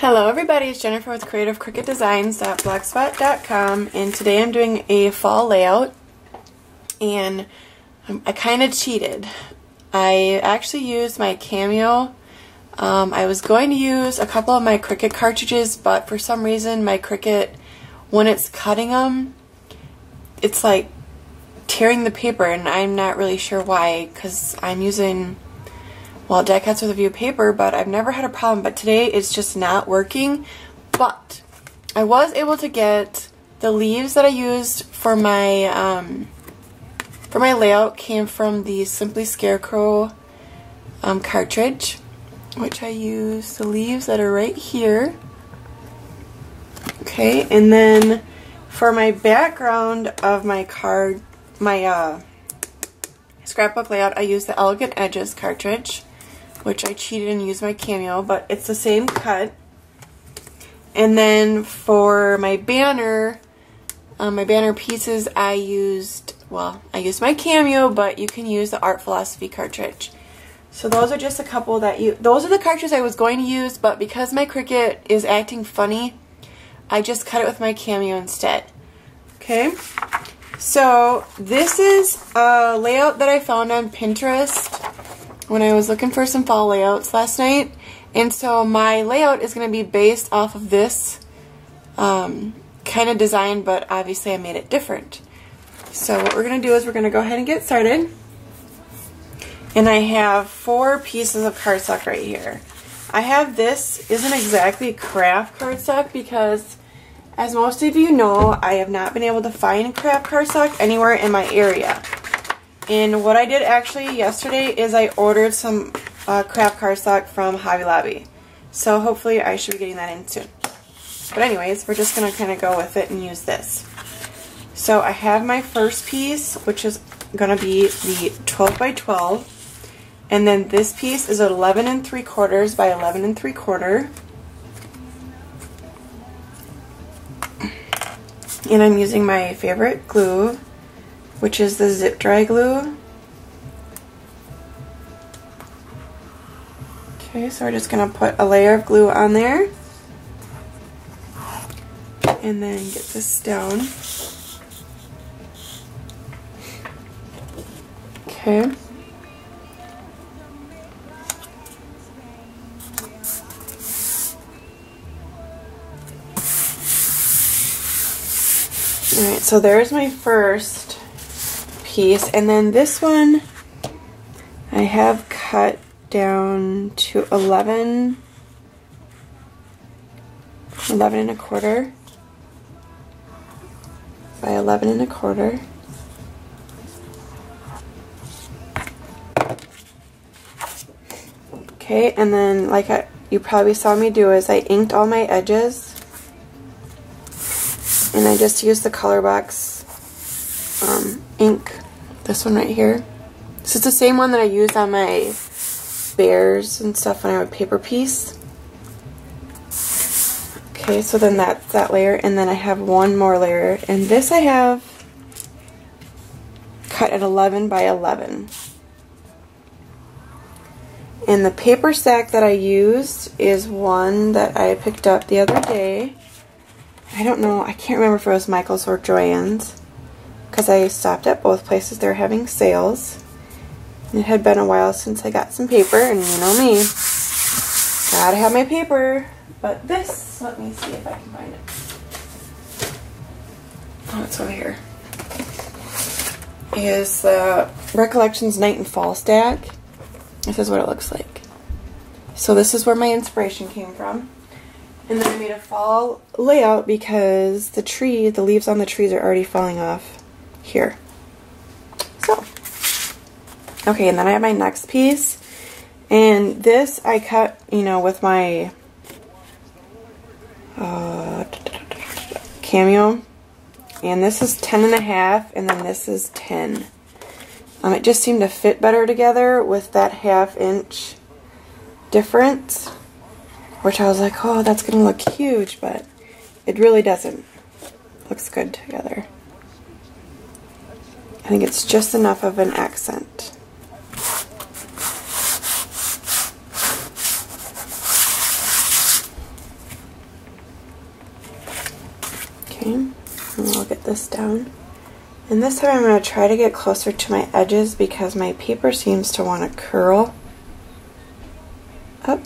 Hello everybody, it's Jennifer with creativecricketdesigns.blogspot.com, and today I'm doing a fall layout, and I kind of cheated. I actually used my Cameo. I was going to use a couple of my Cricut cartridges, but for some reason my Cricut, when it's cutting them, it's like tearing the paper, and I'm not really sure why, because I'm using, well, die cuts with a view paper, but I've never had a problem. But today it's just not working. But I was able to get the leaves that I used for my layout came from the Simply Scarecrow cartridge, which I used the leaves that are right here. Okay, and then for my background of my scrapbook layout, I used the Elegant Edges cartridge, which I cheated and used my Cameo, but it's the same cut. And then for my banner pieces, I used my Cameo, but you can use the Art Philosophy cartridge. So those are just a couple those are the cartridges I was going to use, but because my Cricut is acting funny, I just cut it with my Cameo instead. Okay, so this is a layout that I found on Pinterest when I was looking for some fall layouts last night, and so my layout is going to be based off of this kind of design, but obviously I made it different. So what we're going to do is we're going to go ahead and get started. And I have 4 pieces of cardstock right here. This isn't exactly craft cardstock because, as most of you know, I have not been able to find craft cardstock anywhere in my area. And what I did actually yesterday is I ordered some craft cardstock from Hobby Lobby. So hopefully I should be getting that in soon. But anyways, we're just going to kind of go with it and use this. So I have my first piece, which is going to be the 12 by 12. And then this piece is 11 3/4 by 11 3/4. And I'm using my favorite glue, which is the zip dry glue. Okay, so we're just going to put a layer of glue on there. And then get this down. Okay. Alright, so there's my first piece, and then this one I have cut down to 11 1/4 by 11 1/4. Okay, and then like you probably saw me do is I inked all my edges. And I just used the Color Box ink, this one right here. This is the same one that I used on my bears and stuff when I would paper piece. Okay, so then that's that layer, and then I have one more layer, and this I have cut at 11 by 11. And the paper stack that I used is one that I picked up the other day. I don't know, I can't remember if it was Michael's or Joann's, because I stopped at both places. They're having sales. And it had been a while since I got some paper, and you know me, gotta have my paper. But this, let me see if I can find it. Oh, it's over here. Is the Recollections Night and Fall stack. This is what it looks like. So this is where my inspiration came from. And then I made a fall layout because the leaves on the trees are already falling off here. So, okay, and then I have my next piece. And this I cut, with my Cameo. And this is 10 1/2, and then this is 10. It just seemed to fit better together with that 1/2 inch difference. Which I was like, oh, that's going to look huge, but it really doesn't. Looks good together. I think it's just enough of an accent. down. And this time I'm going to try to get closer to my edges because my paper seems to want to curl up.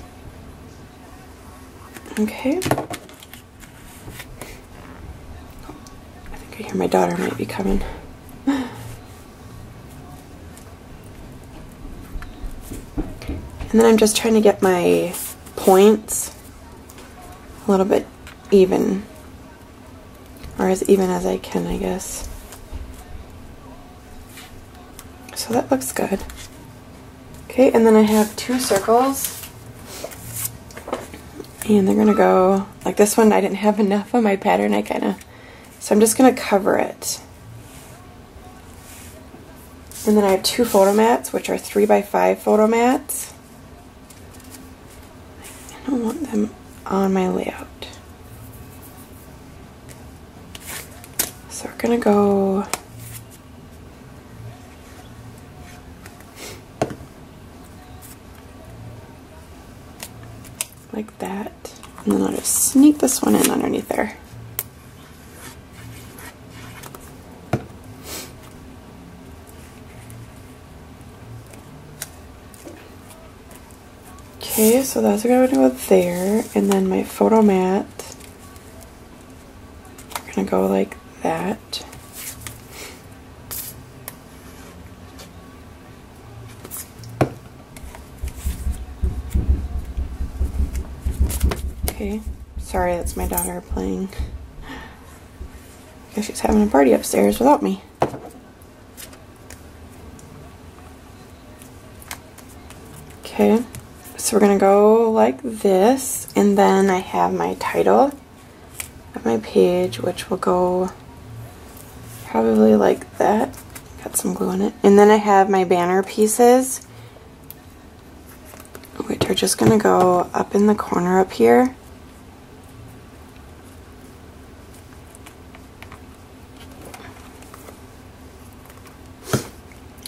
Okay. I think I hear my daughter might be coming. And then I'm just trying to get my points a little bit even, or as even as I can, I guess. So that looks good. Okay, and then I have 2 circles, and they're gonna go like this one. I didn't have enough of my pattern, so I'm just gonna cover it. And then I have 2 photo mats, which are 3x5 photo mats. I don't want them on my layout. So we're gonna go like that, and then I'll just sneak this one in underneath there. Okay, so those are going to go there, and then my photo mat, we're going to go like that. Okay, sorry, that's my daughter playing. I guess she's having a party upstairs without me. Okay. So we're going to go like this, and then I have my title of my page, which will go probably like that. Got some glue in it. And then I have my banner pieces, which are just going to go up in the corner up here.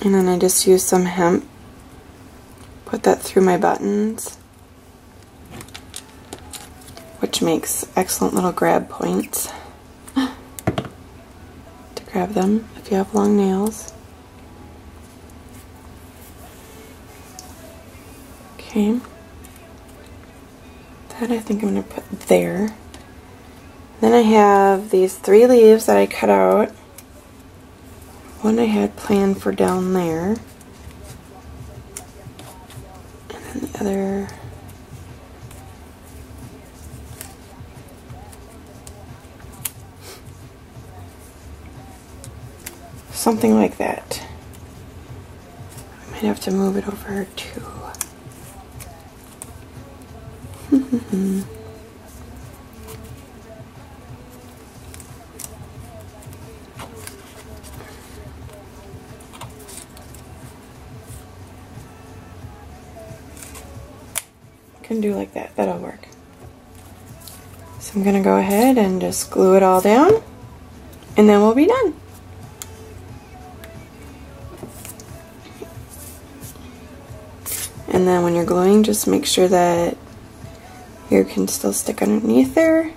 And then I just use some hemp. Put that through my buttons, which makes excellent little grab points to grab them if you have long nails. Okay, that I think I'm going to put there. Then I have these 3 leaves that I cut out. One I had planned for down there. The other, something like that. I might have to move it over too. Can do like that. That'll work. So I'm gonna go ahead and just glue it all down, and then we'll be done. And then when you're gluing, just make sure that your can still stick underneath there.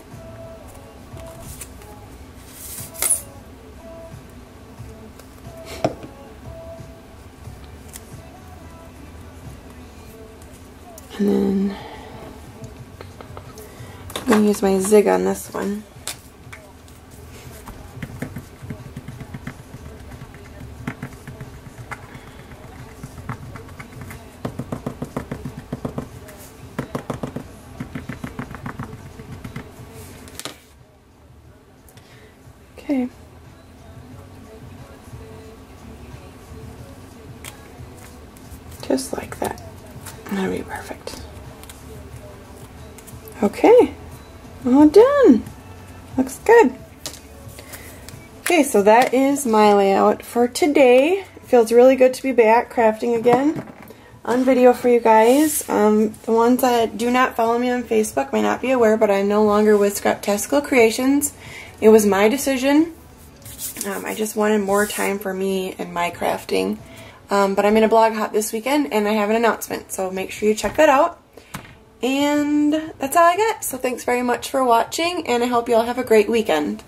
And then I'm going to use my zig on this one. Okay. Just like that. That'll be perfect. Okay, all done. Looks good. Okay, so that is my layout for today. It feels really good to be back crafting again on video for you guys. The ones that do not follow me on Facebook may not be aware, but I'm no longer with Scraptastical Creations. It was my decision. I just wanted more time for me and my crafting. But I'm in a blog hop this weekend, and I have an announcement, so make sure you check that out. And that's all I got. So thanks very much for watching, and I hope you all have a great weekend.